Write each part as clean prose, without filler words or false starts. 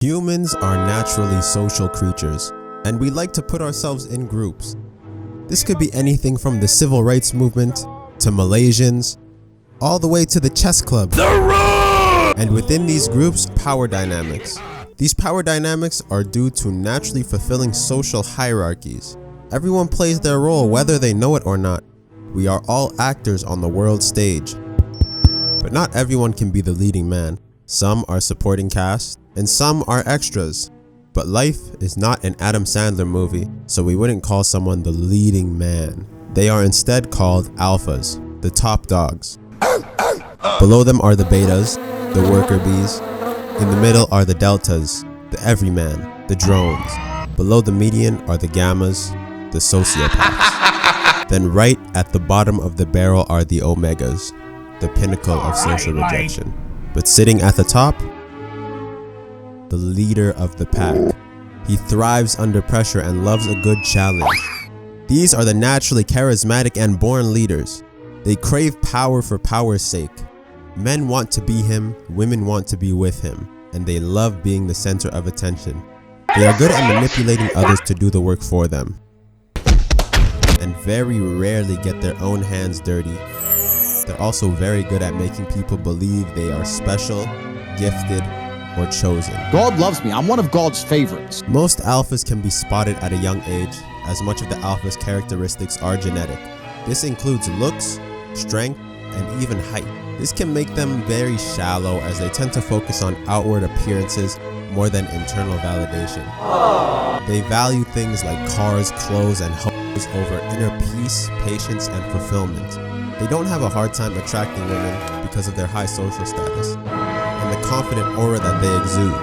Humans are naturally social creatures, and we like to put ourselves in groups. This could be anything from the civil rights movement, to Malaysians, all the way to the chess club. And within these groups, power dynamics. These power dynamics are due to naturally fulfilling social hierarchies. Everyone plays their role whether they know it or not. We are all actors on the world stage. But not everyone can be the leading man. Some are supporting cast, and some are extras. But life is not an Adam Sandler movie, so we wouldn't call someone the leading man. They are instead called alphas, the top dogs. Below them are the betas, the worker bees. In the middle are the deltas, the everyman, the drones. Below the median are the gammas, the sociopaths. Then right at the bottom of the barrel are the omegas, the pinnacle of social rejection. But sitting at the top, the leader of the pack. He thrives under pressure and loves a good challenge. These are the naturally charismatic and born leaders. They crave power for power's sake. Men want to be him, women want to be with him, and they love being the center of attention. They are good at manipulating others to do the work for them, and very rarely get their own hands dirty. They're also very good at making people believe they are special, gifted, or chosen. God loves me. I'm one of God's favorites. Most alphas can be spotted at a young age, as much of the alpha's characteristics are genetic. This includes looks, strength, and even height. This can make them very shallow as they tend to focus on outward appearances more than internal validation. They value things like cars, clothes, and hoes over inner peace, patience, and fulfillment. They don't have a hard time attracting women because of their high social status and the confident aura that they exude.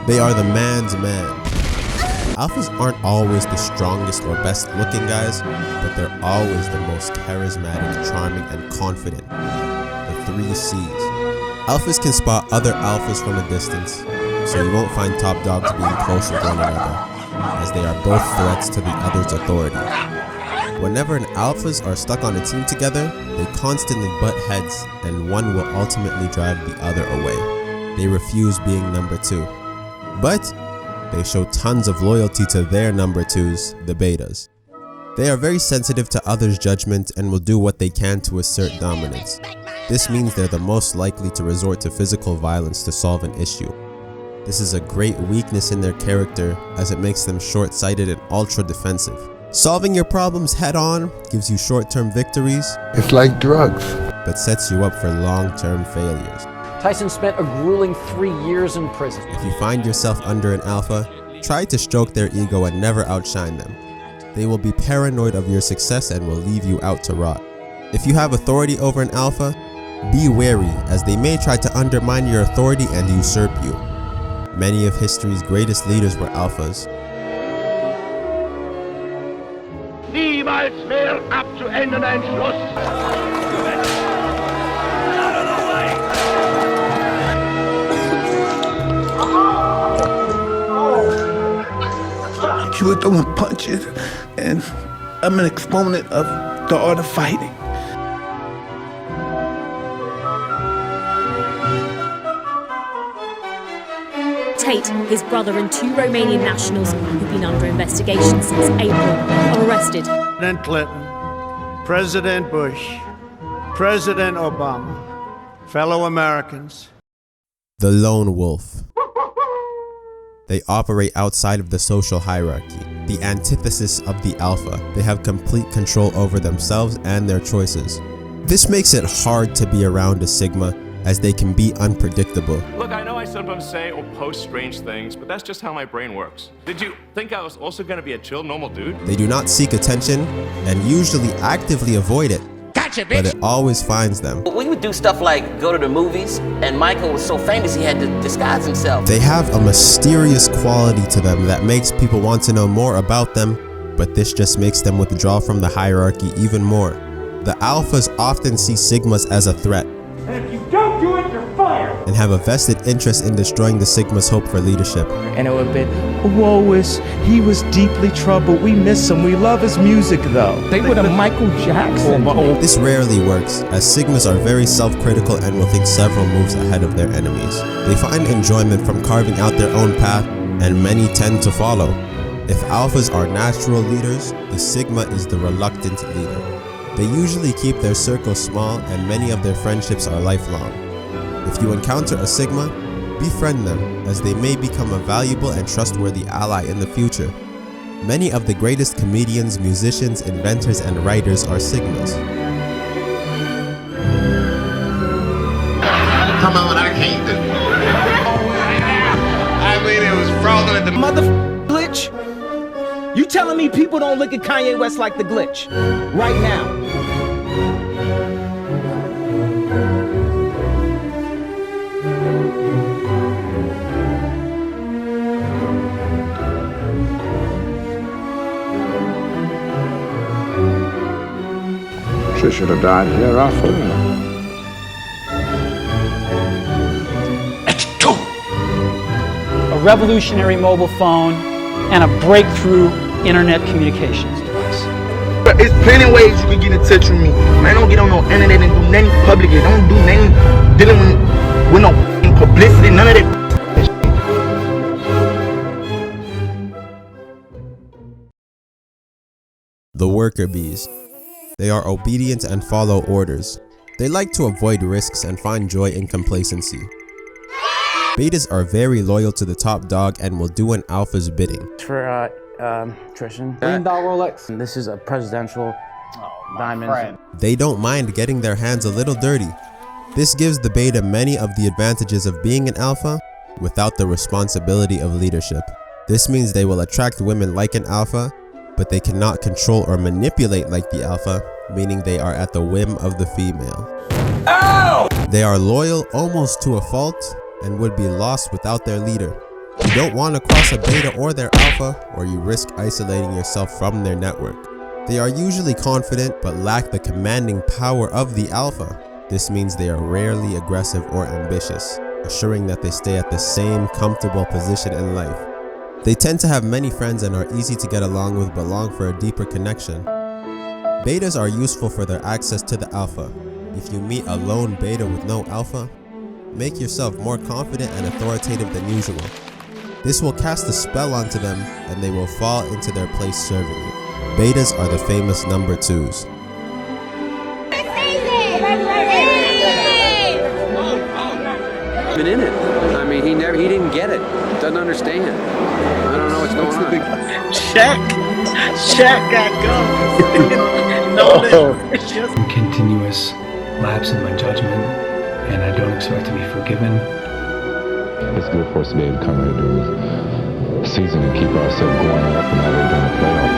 They are the man's man. Alphas aren't always the strongest or best looking guys, but they're always the most charismatic, charming, and confident. The 3 C's. Alphas can spot other alphas from a distance, so you won't find top dogs being close with one another, as they are both threats to the other's authority. Whenever alphas are stuck on a team together, they constantly butt heads, and one will ultimately drive the other away. They refuse being number 2. But they show tons of loyalty to their number 2s, the betas. They are very sensitive to others' judgment and will do what they can to assert dominance. This means they're the most likely to resort to physical violence to solve an issue. This is a great weakness in their character, as it makes them short-sighted and ultra-defensive. Solving your problems head-on gives you short-term victories. It's like drugs, but sets you up for long-term failures. Tyson spent a grueling 3 years in prison. If you find yourself under an alpha, try to stroke their ego and never outshine them. They will be paranoid of your success and will leave you out to rot. If you have authority over an alpha, be wary, as they may try to undermine your authority and usurp you. Many of history's greatest leaders were alphas. Niemals mehr abzuändern ein Schluss. you were throwing punches, and I'm an exponent of the art of fighting. Tate, his brother, and 2 Romanian nationals who've been under investigation since April are arrested. President Clinton, President Bush, President Obama, fellow Americans. The lone wolf. They operate outside of the social hierarchy, the antithesis of the alpha. They have complete control over themselves and their choices. This makes it hard to be around a sigma, as they can be unpredictable. Look, I know I sometimes say or post strange things, but that's just how my brain works. Did you think I was also gonna be a chill, normal dude? They do not seek attention and usually actively avoid it. Gotcha, bitch! But it always finds them. We would do stuff like go to the movies, and Michael was so famous he had to disguise himself. They have a mysterious quality to them that makes people want to know more about them, but this just makes them withdraw from the hierarchy even more. The alphas often see sigmas as a threat. And if you don't do it, you're fired! and have a vested interest in destroying the Sigma's hope for leadership. And it would have been, Woe-is, he was deeply troubled. We miss him. We love his music, though. They would have Michael Jackson. This rarely works, as Sigmas are very self-critical and will think several moves ahead of their enemies. They find enjoyment from carving out their own path, and many tend to follow. If alphas are natural leaders, the Sigma is the reluctant leader. They usually keep their circle small, and many of their friendships are lifelong. If you encounter a Sigma, befriend them, as they may become a valuable and trustworthy ally in the future. Many of the greatest comedians, musicians, inventors, and writers are Sigmas. Come on, I can't do it. I mean, it was fraudulent. Mother glitch. You telling me people don't look at Kanye West like the glitch right now? She should have died here after. A revolutionary mobile phone and a breakthrough internet communications device. There's plenty of ways you can get in touch with me. Man, don't get on no internet and do nothing public. Don't do nothing dealing with no publicity, none of that. The worker bees. They are obedient and follow orders. They like to avoid risks and find joy in complacency. Betas are very loyal to the top dog and will do an alpha's bidding. For Trishan. $1 million Rolex. And this is a presidential diamond. They don't mind getting their hands a little dirty. This gives the beta many of the advantages of being an alpha without the responsibility of leadership. This means they will attract women like an alpha, but they cannot control or manipulate like the alpha, meaning they are at the whim of the female. Ow! They are loyal almost to a fault and would be lost without their leader. You don't want to cross a beta or their alpha, or you risk isolating yourself from their network. They are usually confident but lack the commanding power of the alpha. This means they are rarely aggressive or ambitious, assuring that they stay at the same comfortable position in life. They tend to have many friends and are easy to get along with but long for a deeper connection. Betas are useful for their access to the alpha. If you meet a lone beta with no alpha, make yourself more confident and authoritative than usual. This will cast a spell onto them and they will fall into their place serving you. Betas are the famous number 2s. Been in it. I mean, he didn't get it. Doesn't understand. I don't know what's going on. Shaq got going. Continuous lapse in my judgment, and I don't expect to be forgiven. It's good for us to be able to come here and do this season and keep ourselves going up and now we're doing a playoff.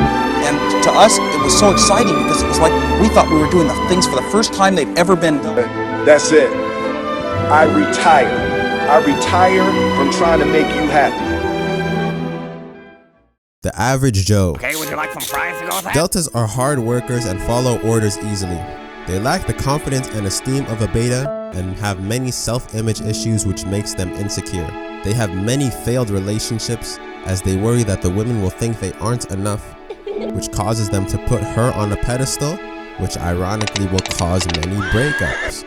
And to us, it was so exciting because it was like we thought we were doing the things for the first time they've ever been done. That's it. I retire. I retire from trying to make you happy. The average Joe. Okay, would you like some fries to go with that? Deltas are hard workers and follow orders easily. They lack the confidence and esteem of a beta and have many self-image issues which makes them insecure. They have many failed relationships as they worry that the women will think they aren't enough, which causes them to put her on a pedestal, which ironically will cause many breakups.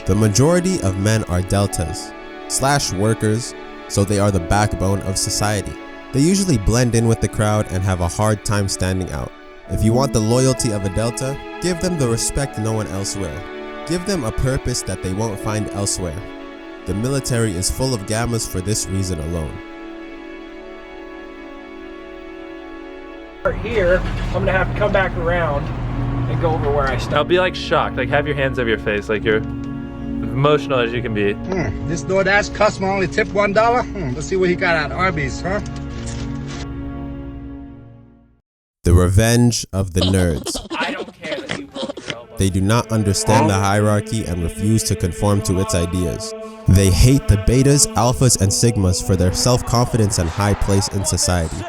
The majority of men are deltas / workers, so they are the backbone of society. They usually blend in with the crowd and have a hard time standing out. If you want the loyalty of a delta, give them the respect no one else will. Give them a purpose that they won't find elsewhere. The military is full of gammas for this reason alone. Here, I'm gonna have to come back around and go over where I stopped. I'll be like shocked, like have your hands over your face, like you're emotional as you can be. This DoorDash customer only tipped $1? Let's see what he got at Arby's, huh? The revenge of the nerds. I don't care that you broke your elbow. They do not understand the hierarchy and refuse to conform to its ideas. They hate the betas, alphas, and sigmas for their self-confidence and high place in society.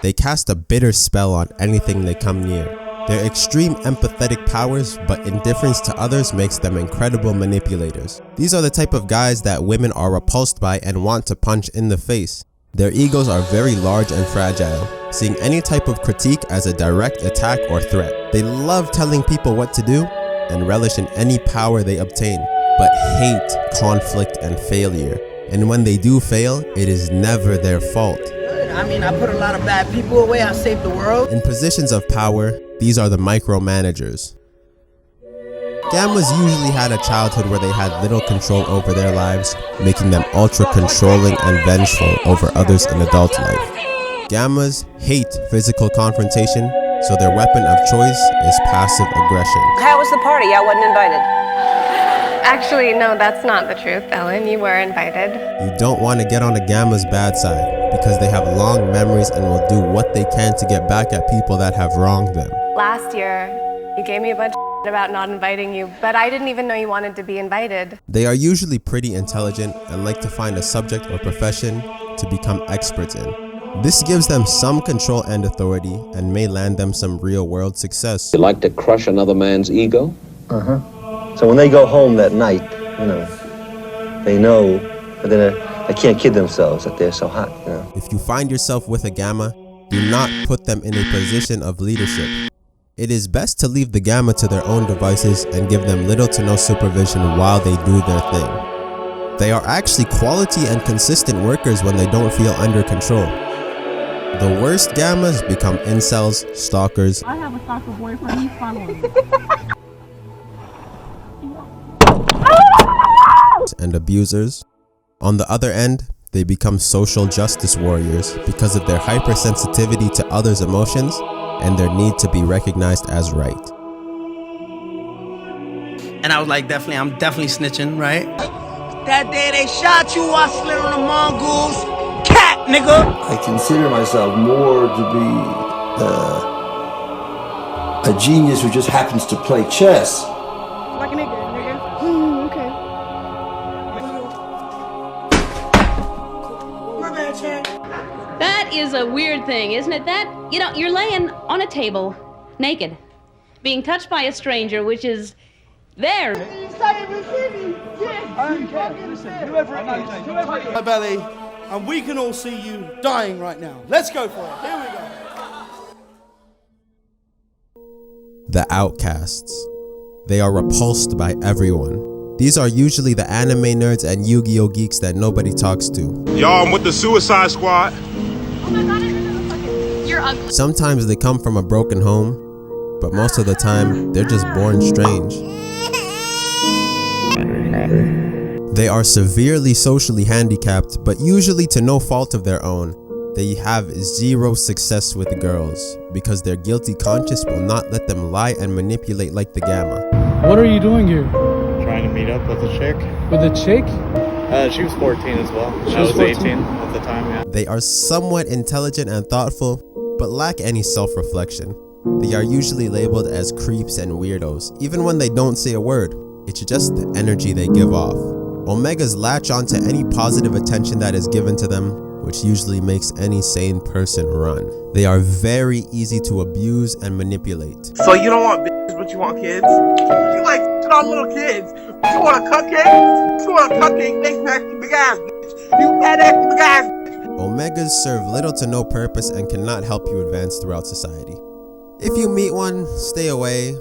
They cast a bitter spell on anything they come near. Their extreme empathetic powers, but indifference to others makes them incredible manipulators. These are the type of guys that women are repulsed by and want to punch in the face. Their egos are very large and fragile, seeing any type of critique as a direct attack or threat. They love telling people what to do and relish in any power they obtain, but hate conflict and failure. And when they do fail, it is never their fault. I mean, I put a lot of bad people away. I saved the world. In positions of power, these are the micromanagers. Gammas usually had a childhood where they had little control over their lives, making them ultra controlling and vengeful over others in adult life. Gammas hate physical confrontation, so their weapon of choice is passive aggression. How was the party? I wasn't invited. Actually, no, that's not the truth, Ellen. You were invited. You don't want to get on a Gamma's bad side, because they have long memories and will do what they can to get back at people that have wronged them. Last year, you gave me a bunch of about not inviting you, but I didn't even know you wanted to be invited. They are usually pretty intelligent and like to find a subject or profession to become experts in. This gives them some control and authority and may land them some real-world success. You like to crush another man's ego? So when they go home that night, they know that they can't kid themselves that they're so hot. If you find yourself with a Gamma, do not put them in a position of leadership. It is best to leave the Gamma to their own devices and give them little to no supervision while they do their thing. They are actually quality and consistent workers when they don't feel under control. The worst Gammas become incels, stalkers, I have a stalker boyfriend, he's following me. and abusers. On the other end, they become social justice warriors because of their hypersensitivity to others' emotions and their need to be recognized as right. And I was like, I'm definitely snitching, right? That day they shot you, I slid on the Mongols. Cat, nigga! I consider myself more to be a genius who just happens to play chess. Like a nigga. Okay. That is a weird thing, isn't it? That, you're laying on a table, naked, being touched by a stranger, which is there. My belly, and we can all see you dying right now. Let's go for it. Here we go. The outcasts. They are repulsed by everyone. These are usually the anime nerds and Yu-Gi-Oh geeks that nobody talks to. Y'all, I'm with the Suicide Squad. Oh my god, you're ugly. Sometimes they come from a broken home, but most of the time, they're just born strange. They are severely socially handicapped, but usually to no fault of their own. They have zero success with girls, because their guilty conscience will not let them lie and manipulate like the Gamma. What are you doing here? Trying to meet up with a chick. With a chick? She was 14 as well. I was 18 at the time, yeah. They are somewhat intelligent and thoughtful, but lack any self-reflection. They are usually labeled as creeps and weirdos, even when they don't say a word. It's just the energy they give off. Omegas latch onto any positive attention that is given to them, which usually makes any sane person run. They are very easy to abuse and manipulate. So you don't want bitches, but you want kids? You like all little kids. You want a cupcake? You want a cupcake? They nasty big ass bitch. You fat nasty big ass bitch. Omegas serve little to no purpose and cannot help you advance throughout society. If you meet one, stay away.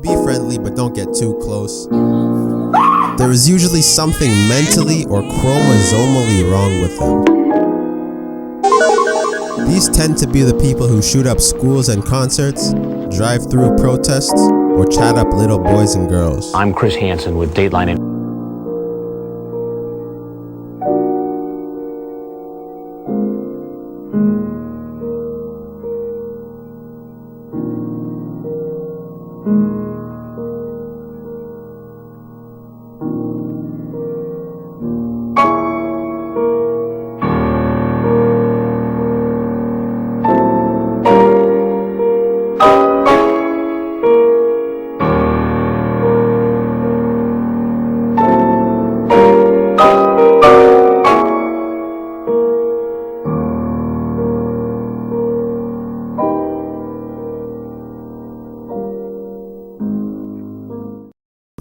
Be friendly, but don't get too close. There is usually something mentally or chromosomally wrong with them. These tend to be the people who shoot up schools and concerts, drive through protests, or chat up little boys and girls. I'm Chris Hansen with Dateline.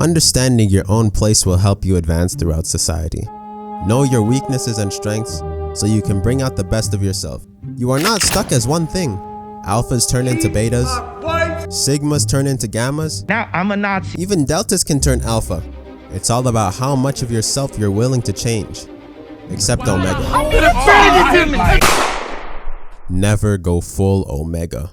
Understanding your own place will help you advance throughout society. Know your weaknesses and strengths so you can bring out the best of yourself. You are not stuck as one thing. Alphas turn into betas, sigmas turn into gammas. Now I'm a Nazi. Even deltas can turn alpha. It's all about how much of yourself you're willing to change. Except Omega. Never go full Omega.